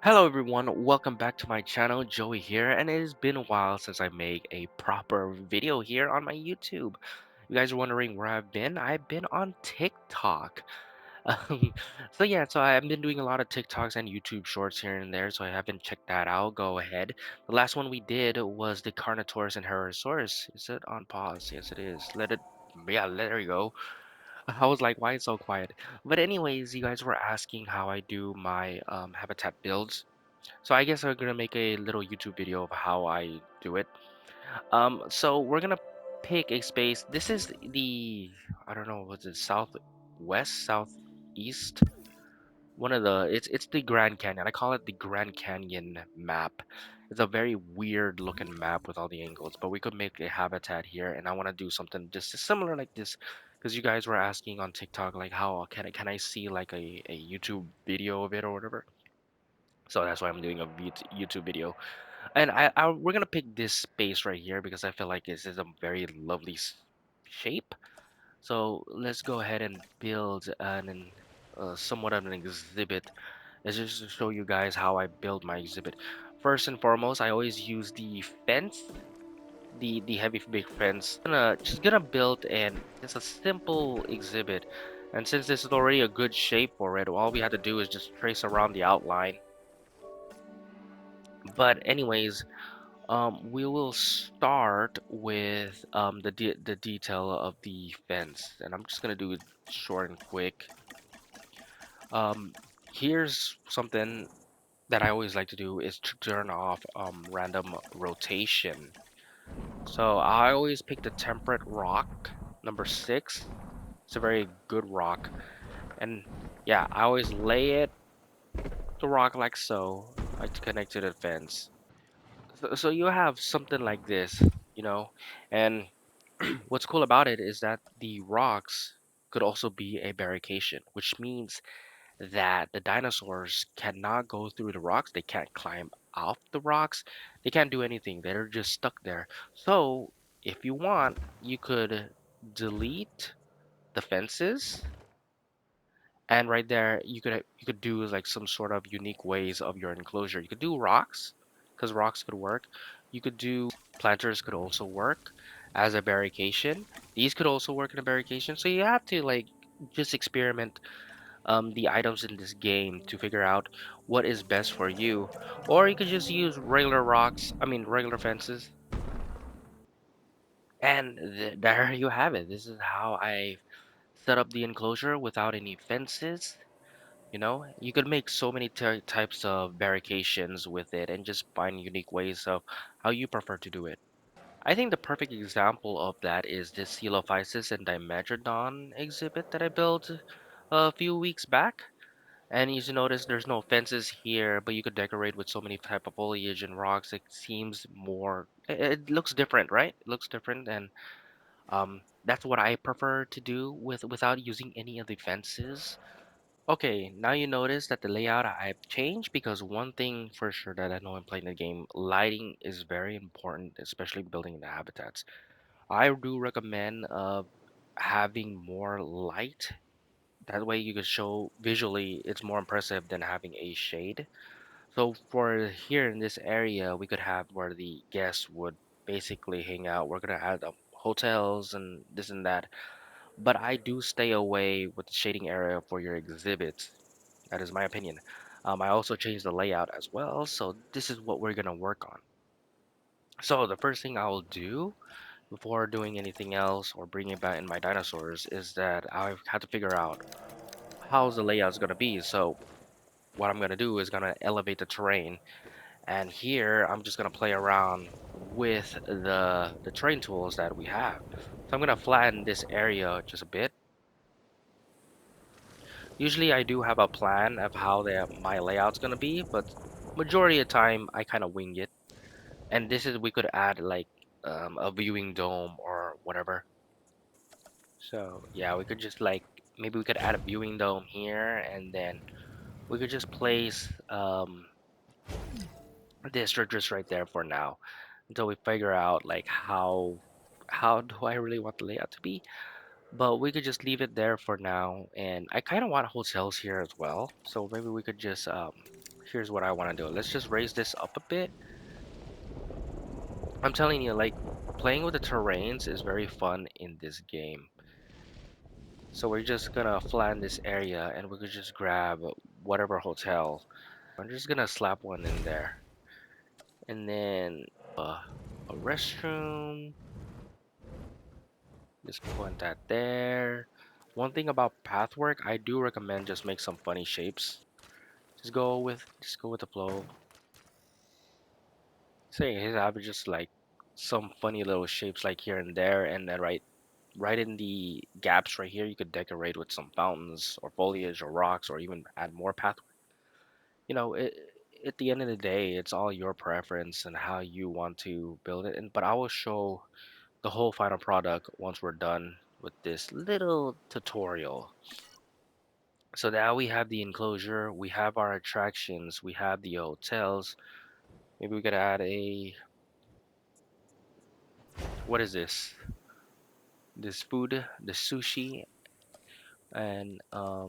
Hello everyone, welcome back to my channel, Joey here, and it has been a while since I made a proper video here on my YouTube. You guys are wondering where I've been? I've been on TikTok. Um, so I've been doing a lot of TikToks and YouTube shorts here and there, so I haven't checked that out. Go ahead. The last one we did was the Carnotaurus and Herosaurus. Is it on pause? Yes, it is. Yeah, there you go. I was like, why it's so quiet? But anyways, you guys were asking how I do my habitat builds. So I guess I'm gonna make a little YouTube video of how I do it. So we're gonna pick a space. This is the I don't know what's it southwest, southeast. One of the it's the Grand Canyon. I call it the Grand Canyon map. It's a very weird looking map with all the angles, but we could make a habitat here, and I want to do something just similar like this because you guys were asking on TikTok like how can I see like a YouTube video of it or whatever. So that's why I'm doing a YouTube video. And we're gonna pick this space right here because I feel like this is a very lovely shape. So let's go ahead and build somewhat of an exhibit. Let's just to show you guys how I build my exhibit. First and foremost, I always use the fence, the heavy big fence. Just gonna build and just a simple exhibit. And since this is already a good shape for it, all we have to do is just trace around the outline. But anyways, we will start with the detail of the fence, and I'm just gonna do it short and quick. Um, Here's something that I always like to do is to turn off random rotation. So I always pick the temperate rock, number 6. It's a very good rock, and yeah, I always lay the rock like so, like to connect to the fence. So you have something like this, you know, and what's cool about it is that the rocks could also be a barricade, which means that the dinosaurs cannot go through the rocks. They can't climb off the rocks. They can't do anything. They're just stuck there. So if you want, you could delete the fences, and right there you could do like some sort of unique ways of your enclosure. You could do rocks, because rocks could work. You could do planters could also work as a barricade. These could also work in a barricade. So you have to like just experiment the items in this game to figure out what is best for you. Or you could just use regular rocks, I mean regular fences. And there you have it. This is how I set up the enclosure without any fences. You know, you could make so many types of barrications with it and just find unique ways of how you prefer to do it. I think the perfect example of that is this Coelophysis and Dimetrodon exhibit that I built a few weeks back. And you should notice there's no fences here, but you could decorate with so many type of foliage and rocks. It seems more, it looks different, right? It looks different, and that's what I prefer to do without using any of the fences. Okay, now you notice that the layout I've changed because one thing for sure that I know in playing the game, lighting is very important, especially building the habitats. I do recommend having more light. That way you can show visually it's more impressive than having a shade. So for here in this area, we could have where the guests would basically hang out. We're gonna add hotels and this and that. But I do stay away with the shading area for your exhibits. That is my opinion. I also changed the layout as well, so this is what we're gonna work on. So the first thing I will do before doing anything else or bringing back in my dinosaurs is that I have to figure out how's the layout's gonna be. So what I'm gonna do is gonna elevate the terrain, and here I'm just gonna play around with the terrain tools that we have. So I'm gonna flatten this area just a bit. Usually I do have a plan of how my layout's gonna be, but majority of the time I kind of wing it. And this is we could add like a viewing dome or whatever. So yeah, we could just like maybe we could add a viewing dome here, and then we could just place this just right there for now until we figure out like how do I really want the layout to be. But we could just leave it there for now, and I kind of want hotels here as well. So maybe we could just here's what I want to do. Let's just raise this up a bit. I'm telling you, like, playing with the terrains is very fun in this game. So we're just gonna flatten this area and we could just grab whatever hotel. I'm just gonna slap one in there. And then a restroom. Just put that there. One thing about pathwork, I do recommend just make some funny shapes. Just go with the flow. Saying his have just like some funny little shapes like here and there, and then right in the gaps right here, you could decorate with some fountains or foliage or rocks or even add more pathwork. You know, at the end of the day, it's all your preference and how you want to build it. And but I will show the whole final product once we're done with this little tutorial. So now we have the enclosure, we have our attractions, we have the hotels. Maybe we could add a, what is this? This food, the sushi, and a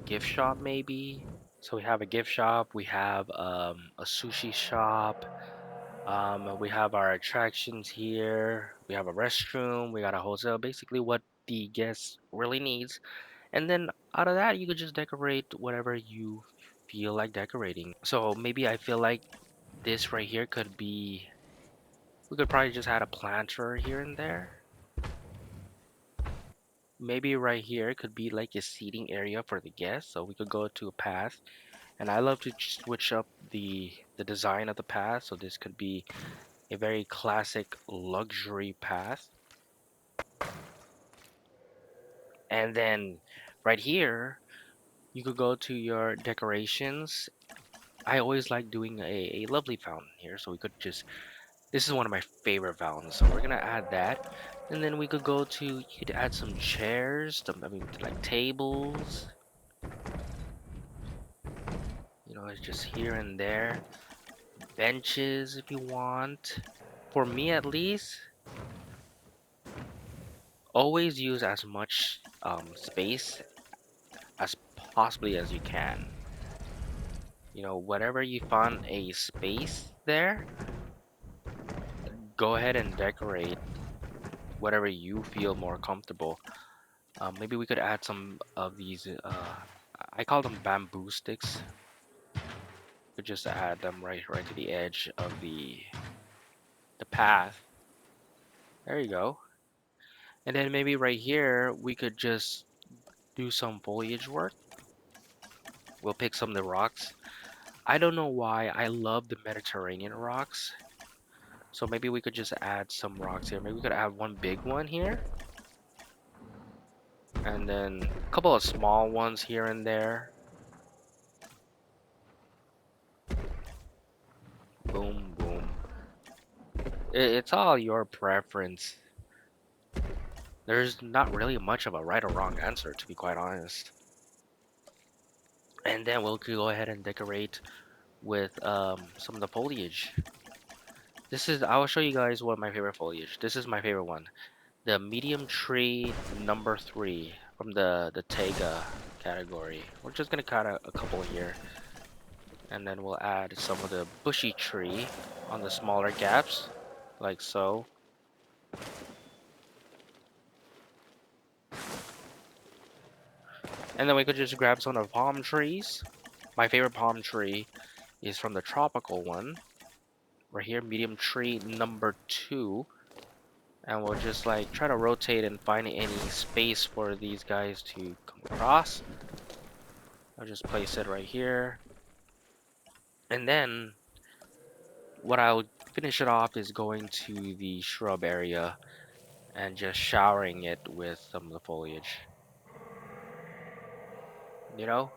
gift shop maybe. So we have a gift shop, we have a sushi shop, we have our attractions here, we have a restroom, we got a hotel, basically what the guest really needs. And then out of that, you could just decorate whatever you feel like decorating. So maybe I feel like this right here could be, we could probably just add a planter here and there. Maybe right here could be like a seating area for the guests. So we could go to a path. And I love to switch up the design of the path. So this could be a very classic luxury path. And then right here, you could go to your decorations. I always like doing a lovely fountain here. So we could just, this is one of my favorite fountains. So we're gonna add that. And then we could go to, you could add some chairs, I mean, like tables. You know, it's just here and there. Benches if you want. For me at least, always use as much space as possibly as you can. You know, whenever you find a space there, go ahead and decorate whatever you feel more comfortable. Maybe we could add some of these, I call them bamboo sticks. We could just add them right to the edge of the path. There you go. And then maybe right here, we could just do some foliage work. We'll pick some of the rocks. I don't know why I love the Mediterranean rocks. So maybe we could just add some rocks here. Maybe we could add one big one here. And then a couple of small ones here and there. Boom, boom. It's all your preference. There's not really much of a right or wrong answer, to be quite honest. And then we'll go ahead and decorate with some of the foliage. I will show you guys what my favorite foliage. This is my favorite one. The medium tree number 3 from the Taiga category. We're just gonna cut a couple here. And then we'll add some of the bushy tree on the smaller gaps, like so. And then we could just grab some of the palm trees. My favorite palm tree is from the tropical one. Right here, medium tree number 2. And we'll just like try to rotate and find any space for these guys to come across. I'll just place it right here. And then what I'll finish it off is going to the shrub area and just showering it with some of the foliage. You know?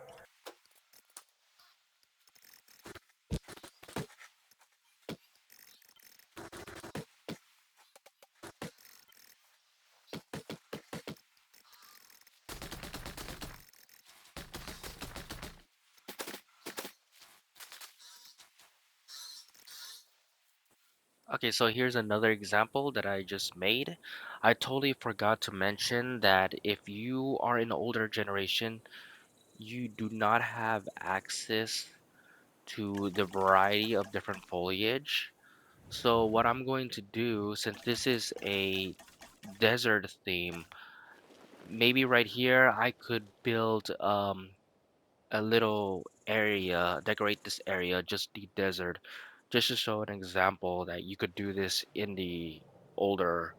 Okay, so here's another example that I just made. I totally forgot to mention that if you are in the older generation, you do not have access to the variety of different foliage. So what I'm going to do, since this is a desert theme, maybe right here I could build a little area, decorate this area, just the desert, just to show an example that you could do this in the older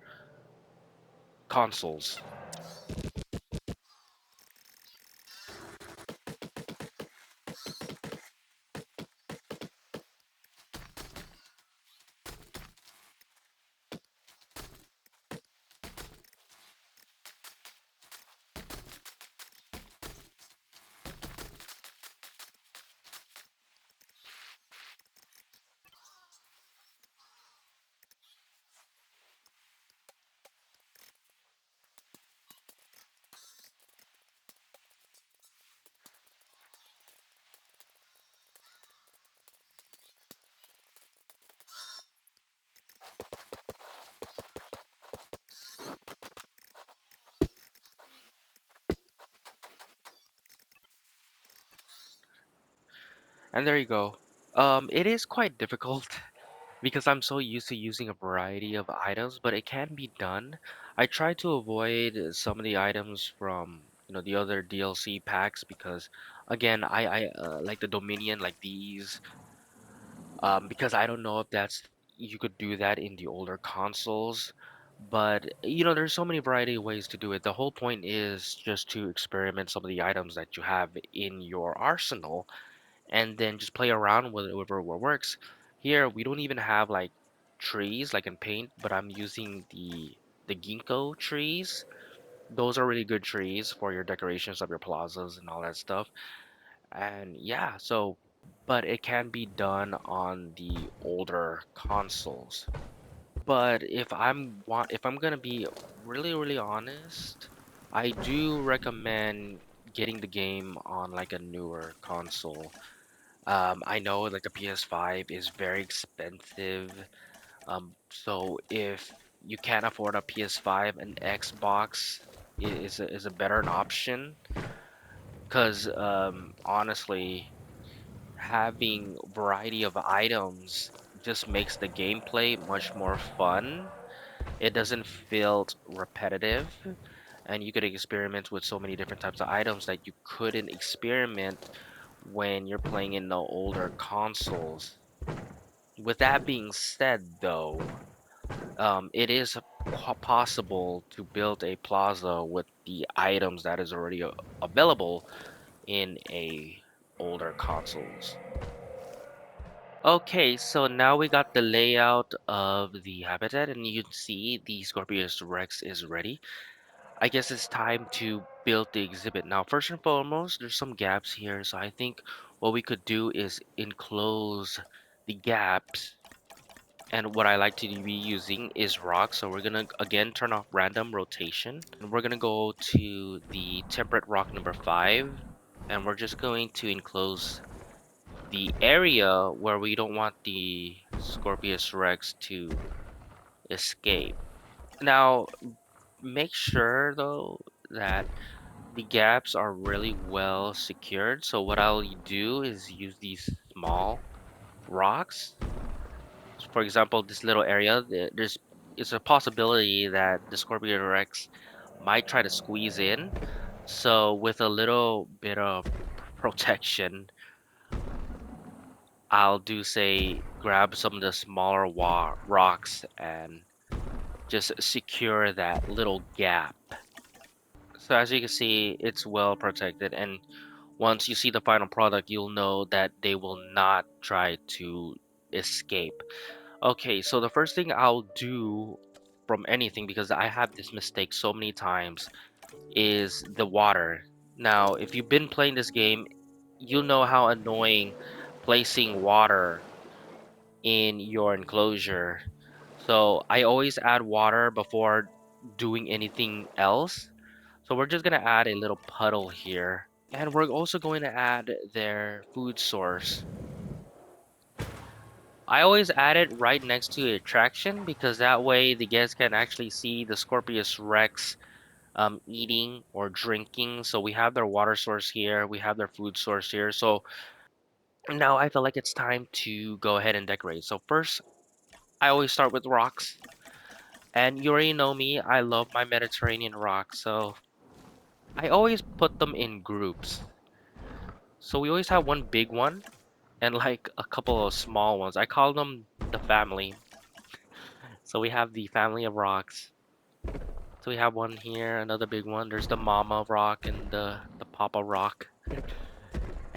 consoles. And there you go. It is quite difficult because I'm so used to using a variety of items, but it can be done. I try to avoid some of the items from, the other DLC packs because, again, I like the Dominion, like these, because I don't know if that's you could do that in the older consoles, but there's so many variety of ways to do it. The whole point is just to experiment some of the items that you have in your arsenal and then just play around with it, whatever what works. Here we don't even have like trees like in paint, but I'm using the ginkgo trees. Those are really good trees for your decorations of your plazas and all that stuff. And yeah, so but it can be done on the older consoles. But if I'm gonna be really really honest, I do recommend getting the game on like a newer console. I know like the PS5 is very expensive. So if you can't afford a PS5, an Xbox is a better an option. Because honestly, having variety of items just makes the gameplay much more fun. It doesn't feel repetitive, and you could experiment with so many different types of items that you couldn't experiment when you're playing in the older consoles. With that being said, though, it is possible to build a plaza with the items that is already available in a older consoles. Okay, so now we got the layout of the habitat, and you can see the Scorpios Rex is ready. I guess it's time to build the exhibit. Now, first and foremost, there's some gaps here, so I think what we could do is enclose the gaps. And what I like to be using is rock. So we're gonna again turn off random rotation. And we're gonna go to the temperate rock number 5. And we're just going to enclose the area where we don't want the Scorpius Rex to escape. Now, make sure though that the gaps are really well secured. So what I'll do is use these small rocks. For example, this little area, there's it's a possibility that the Scorpion Rex might try to squeeze in. So with a little bit of protection, I'll do say grab some of the smaller rocks and just secure that little gap. So as you can see, it's well protected, and once you see the final product, you'll know that they will not try to escape. Okay, so the first thing I'll do from anything, because I have this mistake so many times, is the water. Now, if you've been playing this game, you'll know how annoying placing water in your enclosure. So I always add water before doing anything else. So we're just gonna add a little puddle here. And we're also going to add their food source. I always add it right next to the attraction because that way the guests can actually see the Scorpius Rex eating or drinking. So we have their water source here, we have their food source here. So Now I feel like it's time to go ahead and decorate. So first, I always start with rocks. And you already know me, I love my Mediterranean rocks. So I always put them in groups. So we always have one big one and like a couple of small ones. I call them the family. So we have the family of rocks. So we have one here, another big one. There's the mama rock and the papa rock.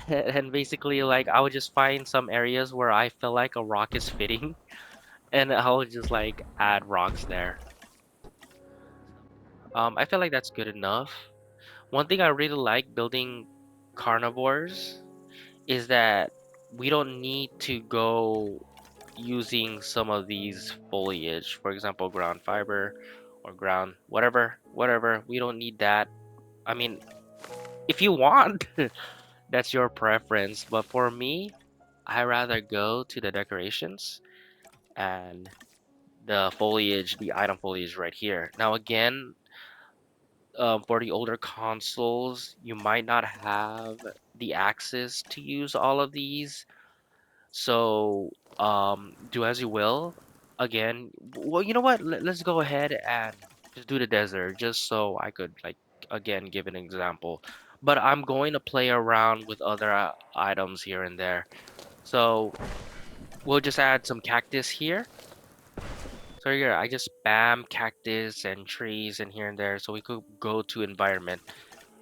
And basically like I would just find some areas where I feel like a rock is fitting and I'll just like add rocks there. I feel like that's good enough. One thing I really like building carnivores is that we don't need to go using some of these foliage, for example, ground fiber or ground whatever. We don't need that. I mean, if you want, that's your preference. But for me, I rather go to the decorations and the foliage, the item foliage right here. Now again, for the older consoles, you might not have the access to use all of these. So, do as you will. Again, well, you know what? Let's go ahead and just do the desert, just so I could like again give an example. But I'm going to play around with other items here and there. So we'll just add some cactus here. So here, I just spam cactus and trees and here and there, so we could go to environment.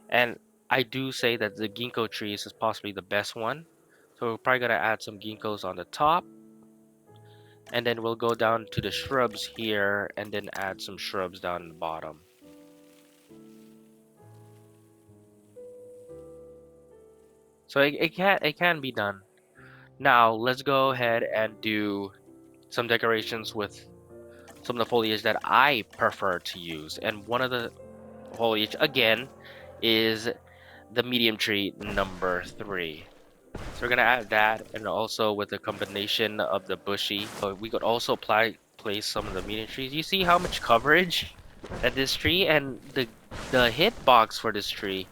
And I do say that the ginkgo trees is possibly the best one. So we're probably gonna add some ginkgos on the top, and then we'll go down to the shrubs here, and then add some shrubs down the bottom. So it can be done. Now let's go ahead and do some decorations with some of the foliage that I prefer to use. And one of the foliage again is the medium tree number 3. So we're gonna add that, and also with the combination of the bushy, we could also place some of the medium trees. You see how much coverage that this tree, and the hitbox for this tree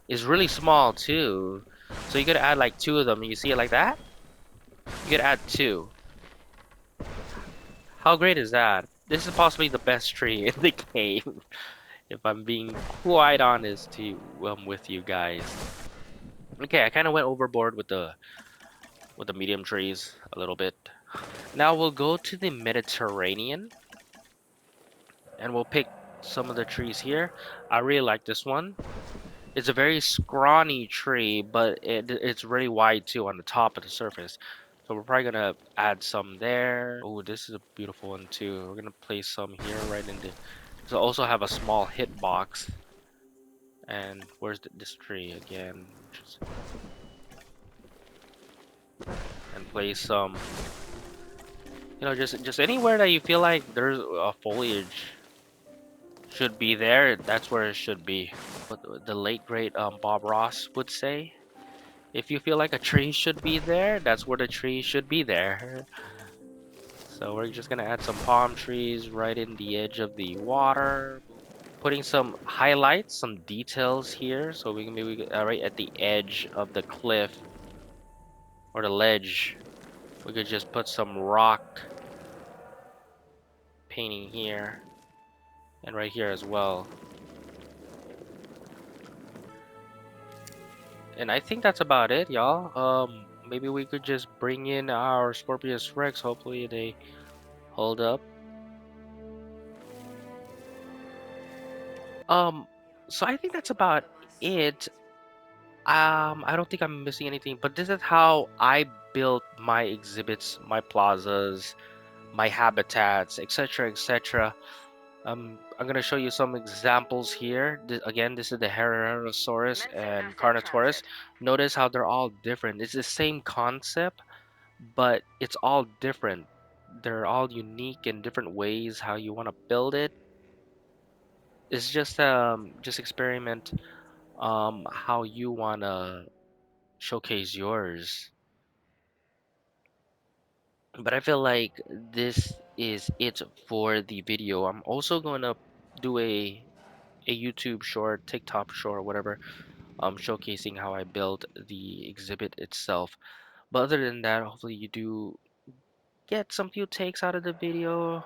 is really small too. So you could add like 2 of them. You see it like that? You could add 2. How great is that? This is possibly the best tree in the game, if I'm being quite honest with you guys. Okay, I kind of went overboard with the medium trees a little bit. Now we'll go to the Mediterranean and we'll pick some of the trees here. I really like this one. It's a very scrawny tree, but it's really wide too on the top of the surface. So we're probably gonna add some there. Oh, this is a beautiful one too. We're gonna place some here right in the. So also have a small hitbox. And where's this tree again? And place some. Just anywhere that you feel like there's a foliage should be there. That's where it should be. What the late great Bob Ross would say. If you feel like a tree should be there, that's where the tree should be there. So we're just gonna add some palm trees right in the edge of the water. Putting some highlights, some details here, so we can maybe right at the edge of the cliff or the ledge. We could just put some rock painting here and right here as well. And I think that's about it, y'all. Maybe we could just bring in our Scorpios Rex. Hopefully they hold up. Um, so I think that's about it. I don't think I'm missing anything, but this is how I built my exhibits, my plazas, my habitats, etc., etc. I'm gonna show you some examples here. Again, this is the Heterosaurus and Carnotaurus. Notice how they're all different. It's the same concept, but it's all different. They're all unique in different ways how you want to build it. It's just experiment how you want to showcase yours. But I feel like this is it for the video. I'm also going to do a YouTube short, TikTok short, whatever, showcasing how I built the exhibit itself. But other than that, hopefully you do get some few takes out of the video.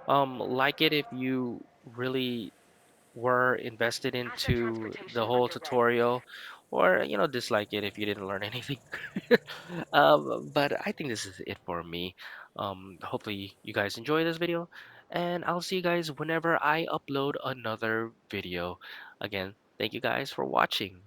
Like it if you really were invested into the whole tutorial, or dislike it if you didn't learn anything. But I think this is it for me. Hopefully you guys enjoy this video, and I'll see you guys whenever I upload another video. Again, thank you guys for watching.